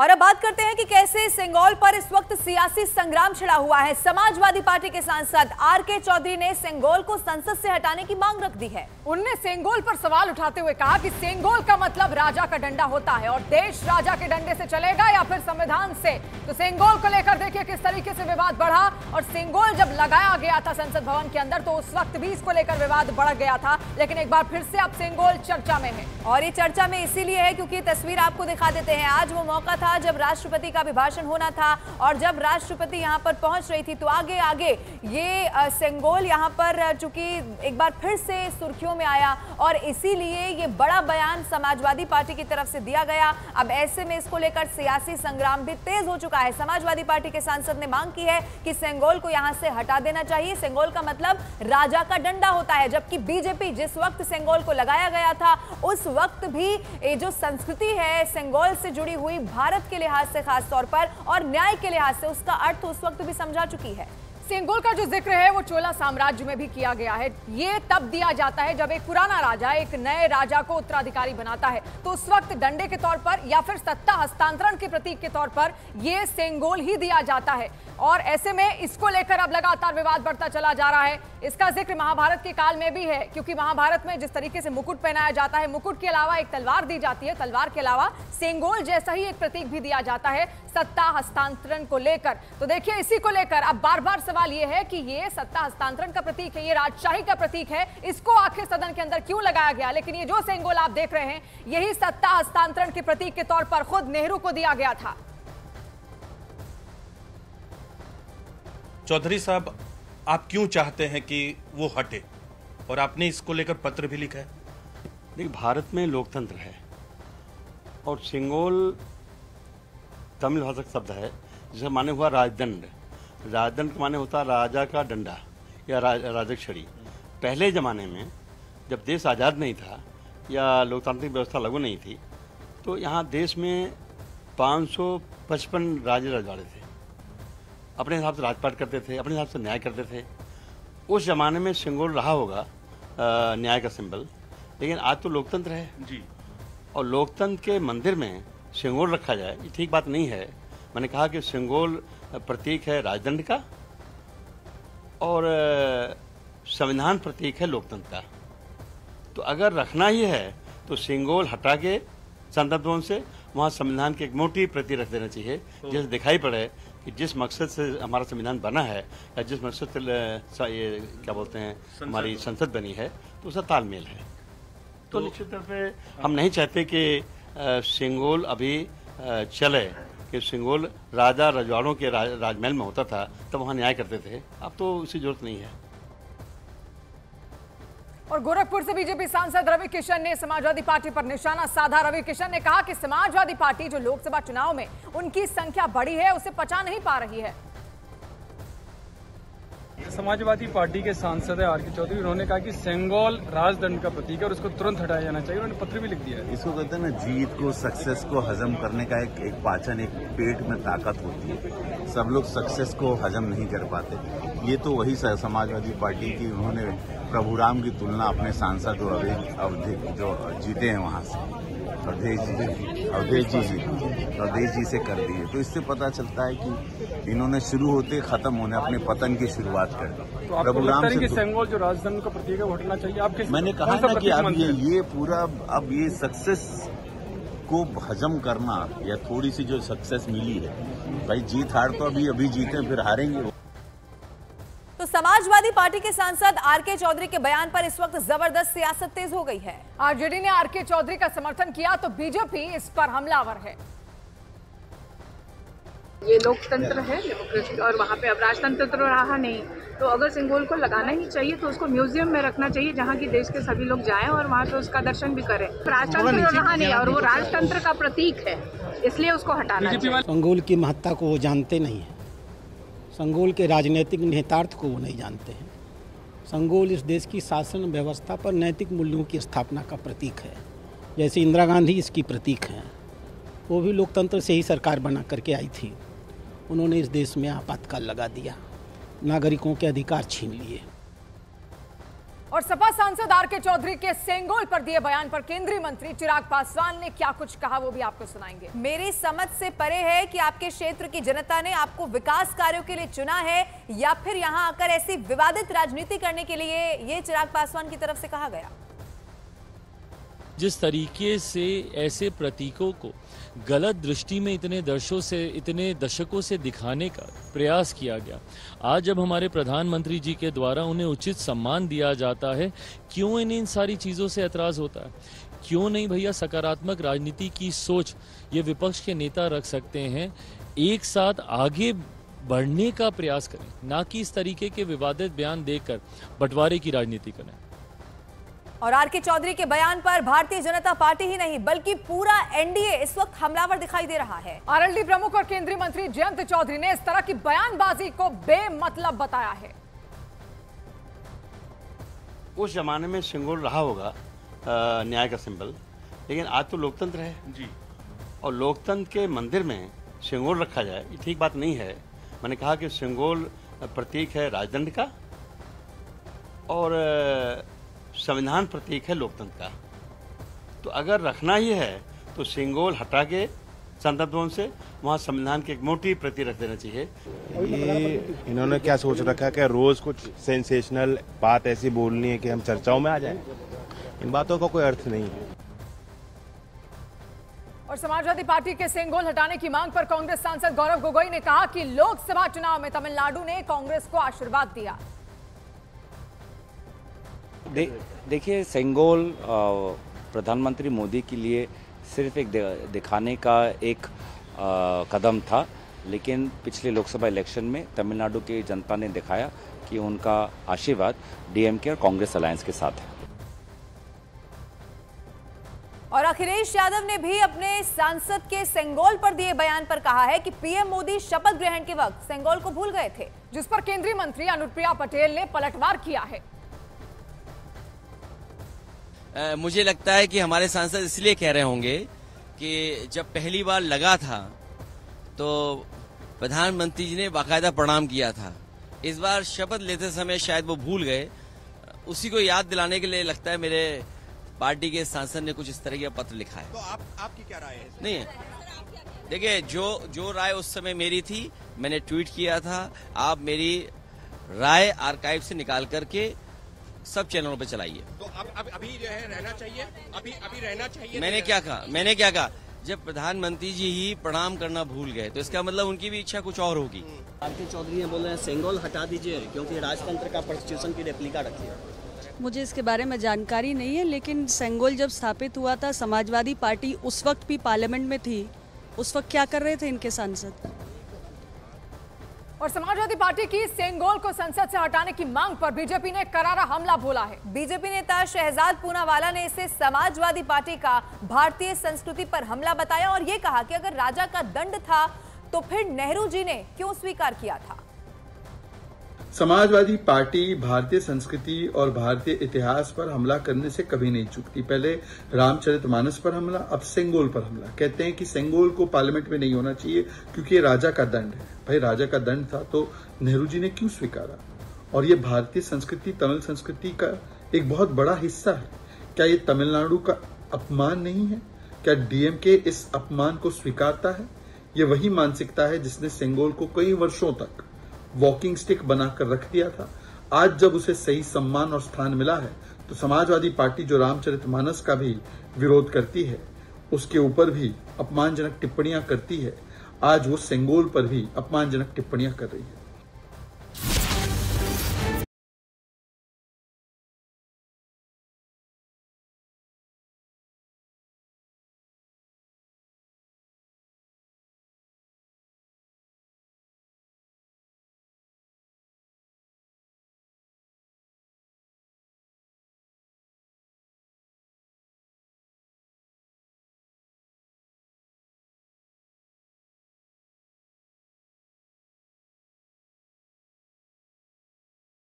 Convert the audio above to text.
और अब बात करते हैं कि कैसे सेंगोल पर इस वक्त सियासी संग्राम छिड़ा हुआ है। समाजवादी पार्टी के सांसद आरके चौधरी ने सेंगोल को संसद से हटाने की मांग रख दी है। उन्होंने सेंगोल पर सवाल उठाते हुए कहा कि सेंगोल का मतलब राजा का डंडा होता है और देश राजा के डंडे से चलेगा या फिर संविधान से। तो सेंगोल को लेकर देखिए किस तरीके से विवाद बढ़ा और सेंगोल जब लगाया गया था संसद भवन के अंदर तो उस वक्त भी इसको लेकर विवाद बढ़ गया था, लेकिन एक बार फिर से अब सेंगोल चर्चा में है। और ये चर्चा में इसीलिए है क्योंकि तस्वीर आपको दिखा देते हैं। आज वो मौका था जब राष्ट्रपति का अभिभाषण होना था और जब राष्ट्रपति यहां पर पहुंच रही थी तो आगे आगे ये सेंगोल यहां पर चूंकि एक बार फिर से सुर्खियों में आया और इसीलिए ये बड़ा बयान समाजवादी पार्टी की तरफ से दिया गया। अब ऐसे में इसको लेकर सियासी संग्राम भी तेज हो चुका है। समाजवादी पार्टी के सांसद ने मांग की है कि सेंगोल को यहां से हटा देना चाहिए। सेंगोल का मतलब राजा का डंडा होता है, जबकि बीजेपी जिस वक्त सेंगोल को लगाया गया था उस वक्त भी ये जो संस्कृति है सेंगोल से जुड़ी हुई भारत के लिहाज से खास तौर पर और न्याय के लिहाज से उसका अर्थ उस वक्त भी समझा चुकी है। सेंगोल का जो जिक्र है वो चोला साम्राज्य में भी किया गया है। ये तब दिया जाता है जब एक पुराना राजा एक नए राजा को उत्तराधिकारी बनाता है, तो उस वक्त डंडे के तौर पर या फिर सत्ता हस्तांतरण के प्रतीक के तौर पर ये सेंगोल ही दिया जाता है। और ऐसे में इसको लेकर अब लगातार विवाद बढ़ता चला जा रहा है। इसका जिक्र महाभारत के काल में भी है, क्योंकि महाभारत में जिस तरीके से मुकुट पहनाया जाता है, मुकुट के अलावा एक तलवार दी जाती है, तलवार के अलावा सेंगोल जैसा ही एक प्रतीक भी दिया जाता है सत्ता हस्तांतरण को लेकर। तो देखिए इसी को लेकर अब बार बार सवाल ये है कि ये सत्ता हस्तांतरण का प्रतीक है, ये राजशाही का प्रतीक है, इसको आखिर सदन के अंदर क्यों लगाया गया। लेकिन ये जो सेंगोल आप देख रहे हैं यही सत्ता हस्तांतरण के प्रतीक के तौर पर खुद नेहरू को दिया गया था। चौधरी साहब, आप क्यों चाहते हैं कि वो हटे और आपने इसको लेकर पत्र भी लिखा है? देखिए, भारत में लोकतंत्र है और सेंगोल तमिल भाषा का शब्द है जिसका माने हुआ राजदंड। राजदंड का माने होता है राजा का डंडा या राजक्षड़ी। पहले ज़माने में जब देश आज़ाद नहीं था या लोकतांत्रिक व्यवस्था लागू नहीं थी तो यहाँ देश में 555 राजे रजवाड़े थे, अपने हिसाब से राजपाट करते थे, अपने हिसाब से न्याय करते थे। उस ज़माने में सेंगोल रहा होगा न्याय का सिंबल, लेकिन आज तो लोकतंत्र है जी, और लोकतंत्र के मंदिर में सेंगोल रखा जाए ये ठीक बात नहीं है। मैंने कहा कि सेंगोल प्रतीक है राजदंड का और संविधान प्रतीक है लोकतंत्र का। तो अगर रखना ही है तो सेंगोल हटा के संसद भवन से वहाँ संविधान की एक मोटी प्रति रख देना चाहिए, जैसे दिखाई पड़े कि जिस मकसद से हमारा संविधान बना है या जिस मकसद से ये क्या बोलते हैं हमारी संसद बनी है तो उसका तालमेल है। तो निश्चित तौर पे हम नहीं चाहते कि सेंगोल अभी चले कि सेंगोल राजा रजवाड़ों के राजमहल में होता था तब वहाँ न्याय करते थे, अब तो उसकी जरूरत नहीं है। और गोरखपुर से बीजेपी सांसद रवि किशन ने समाजवादी पार्टी पर निशाना साधा। रवि किशन ने कहा कि समाजवादी पार्टी जो लोकसभा चुनाव में उनकी संख्या बढ़ी है उसे पचा नहीं पा रही है। समाजवादी पार्टी के सांसद है आरके चौधरी, उन्होंने कहा कि सेंगोल राजदंड का प्रतीक है और उसको तुरंत हटाया जाना चाहिए। उन्होंने पत्र भी लिख दिया है। इसको कहते हैं ना, जीत को सक्सेस को हजम करने का एक पाचन, एक पेट में ताकत होती है। सब लोग सक्सेस को हजम नहीं कर पाते। ये तो वही समाजवादी पार्टी की, उन्होंने प्रभुराम की तुलना अपने सांसद और जो जीते हैं वहाँ से अवधेश जी से कर दी है। तो इससे पता चलता है कि इन्होंने शुरू होते खत्म होने अपने पतन की शुरुआत कर दी। तो प्रभुराम से सेंगोल जो राजदंड का प्रतीक है वो हटना चाहिए। आप मैंने कहा ना कि अब ये पूरा अब ये सक्सेस को हजम करना या थोड़ी सी जो सक्सेस मिली है, भाई जीत हार तो अभी जीते फिर हारेंगे। तो समाजवादी पार्टी के सांसद आरके चौधरी के बयान पर इस वक्त जबरदस्त सियासत तेज हो गई है। आरजेडी ने आरके चौधरी का समर्थन किया तो बीजेपी इस पर हमलावर है। ये लोकतंत्र है, डेमोक्रेसी, और वहाँ पे अब राजतंत्र तो रहा नहीं। तो अगर सेंगोल को लगाना ही चाहिए तो उसको म्यूजियम में रखना चाहिए जहाँ की देश के सभी लोग जाएं और वहाँ पे उसका दर्शन भी करें। राजतंत्र रहा नहीं और वो राजतंत्र का प्रतीक है, इसलिए उसको हटाना चाहिए। सेंगोल की महत्ता को वो जानते नहीं है, सेंगोल के राजनीतिक निहितार्थ को वो नहीं जानते हैं। सेंगोल इस देश की शासन व्यवस्था पर नैतिक मूल्यों की स्थापना का प्रतीक है। जैसे इंदिरा गांधी इसकी प्रतीक हैं, वो भी लोकतंत्र से ही सरकार बना करके आई थी। उन्होंने इस देश में आपातकाल लगा दिया, नागरिकों के अधिकार छीन लिए। और सपा सांसद आर के चौधरी के सेंगोल पर दिए बयान पर केंद्रीय मंत्री चिराग पासवान ने क्या कुछ कहा वो भी आपको सुनाएंगे। मेरी समझ से परे है कि आपके क्षेत्र की जनता ने आपको विकास कार्यों के लिए चुना है या फिर यहां आकर ऐसी विवादित राजनीति करने के लिए, ये चिराग पासवान की तरफ से कहा गया। जिस तरीके से ऐसे प्रतीकों को गलत दृष्टि में इतने दशकों से दिखाने का प्रयास किया गया, आज जब हमारे प्रधानमंत्री जी के द्वारा उन्हें उचित सम्मान दिया जाता है, क्यों इन सारी चीज़ों से ऐतराज होता है? क्यों नहीं भैया सकारात्मक राजनीति की सोच ये विपक्ष के नेता रख सकते हैं, एक साथ आगे बढ़ने का प्रयास करें, ना कि इस तरीके के विवादित बयान देकर बंटवारे की राजनीति करें। और आर के चौधरी के बयान पर भारतीय जनता पार्टी ही नहीं बल्कि पूरा एनडीए इस वक्त हमलावर दिखाई दे रहा है। आरएलडी प्रमुख और केंद्रीय मंत्री जयंत चौधरी ने इस तरह की बयानबाजी को बेमतलब बताया है। उस जमाने में सिंगोल रहा होगा न्याय का सिंबल, लेकिन आज तो लोकतंत्र है जी, और लोकतंत्र के मंदिर में सिंगोल रखा जाए ये ठीक बात नहीं है। मैंने कहा कि सिंगोल प्रतीक है राजदंड का और संविधान प्रतीक है लोकतंत्र का। तो अगर रखना ही है तो सिंगोल हटा के संसद भवन से वहाँ संविधान की एक मोटी प्रति रख देना चाहिए। ये इन्होंने क्या सोच रखा है कि रोज कुछ सेंसेशनल बात ऐसी बोलनी है कि हम चर्चाओं में आ जाएं? इन बातों का कोई अर्थ नहीं है। और समाजवादी पार्टी के सेंगोल हटाने की मांग पर कांग्रेस सांसद गौरव गोगोई ने कहा कि लोकसभा चुनाव में तमिलनाडु ने कांग्रेस को आशीर्वाद दिया। देखिए, सेंगोल प्रधानमंत्री मोदी के लिए सिर्फ एक दिखाने का एक कदम था, लेकिन पिछले लोकसभा इलेक्शन में तमिलनाडु की जनता ने दिखाया कि उनका आशीर्वाद डीएमके और कांग्रेस अलायंस के साथ है। और अखिलेश यादव ने भी अपने सांसद के सेंगोल पर दिए बयान पर कहा है कि पीएम मोदी शपथ ग्रहण के वक्त सेंगोल को भूल गए थे, जिस पर केंद्रीय मंत्री अनुप्रिया पटेल ने पलटवार किया है। मुझे लगता है कि हमारे सांसद इसलिए कह रहे होंगे कि जब पहली बार लगा था तो प्रधानमंत्री जी ने बाकायदा प्रणाम किया था, इस बार शपथ लेते समय शायद वो भूल गए। उसी को याद दिलाने के लिए लगता है मेरे पार्टी के सांसद ने कुछ इस तरह का पत्र लिखा है। तो आपकी क्या राय है? नहीं है, देखिए जो राय उस समय मेरी थी मैंने ट्वीट किया था, आप मेरी राय आर्काइव से निकाल करके सब चैनलों पे चलाइए। तो अभी जो है रहना चाहिए, अभी रहना चाहिए। मैंने क्या कहा जब प्रधानमंत्री जी ही प्रणाम करना भूल गए तो इसका मतलब उनकी भी इच्छा कुछ और होगी। आर के चौधरी ने बोल रहे हैं सेंगोल हटा दीजिए क्योंकि राजतंत्र का प्रोस्टिट्यूशन की रेप्लिका रखी है। मुझे इसके बारे में जानकारी नहीं है, लेकिन सेंगोल जब स्थापित हुआ था समाजवादी पार्टी उस वक्त भी पार्लियामेंट में थी, उस वक्त क्या कर रहे थे इनके सांसद? और समाजवादी पार्टी की सेंगोल को संसद से हटाने की मांग पर बीजेपी ने करारा हमला बोला है। बीजेपी नेता शहजाद पूनावाला ने इसे समाजवादी पार्टी का भारतीय संस्कृति पर हमला बताया और ये कहा कि अगर राजा का दंड था तो फिर नेहरू जी ने क्यों स्वीकार किया था। समाजवादी पार्टी भारतीय संस्कृति और भारतीय इतिहास पर हमला करने से कभी नहीं चूकती। पहले रामचरितमानस पर हमला, अब सेंगोल पर हमला। कहते हैं कि सेंगोल को पार्लियामेंट में नहीं होना चाहिए क्योंकि ये राजा का दंड है। भाई राजा का दंड था तो नेहरू जी ने क्यों स्वीकारा? और ये भारतीय संस्कृति, तमिल संस्कृति का एक बहुत बड़ा हिस्सा है। क्या ये तमिलनाडु का अपमान नहीं है? क्या डीएमके इस अपमान को स्वीकारता है? ये वही मानसिकता है जिसने सेंगोल को कई वर्षों तक वॉकिंग स्टिक बनाकर रख दिया था। आज जब उसे सही सम्मान और स्थान मिला है तो समाजवादी पार्टी जो रामचरितमानस का भी विरोध करती है, उसके ऊपर भी अपमानजनक टिप्पणियां करती है, आज वो सेंगोल पर भी अपमानजनक टिप्पणियां कर रही है।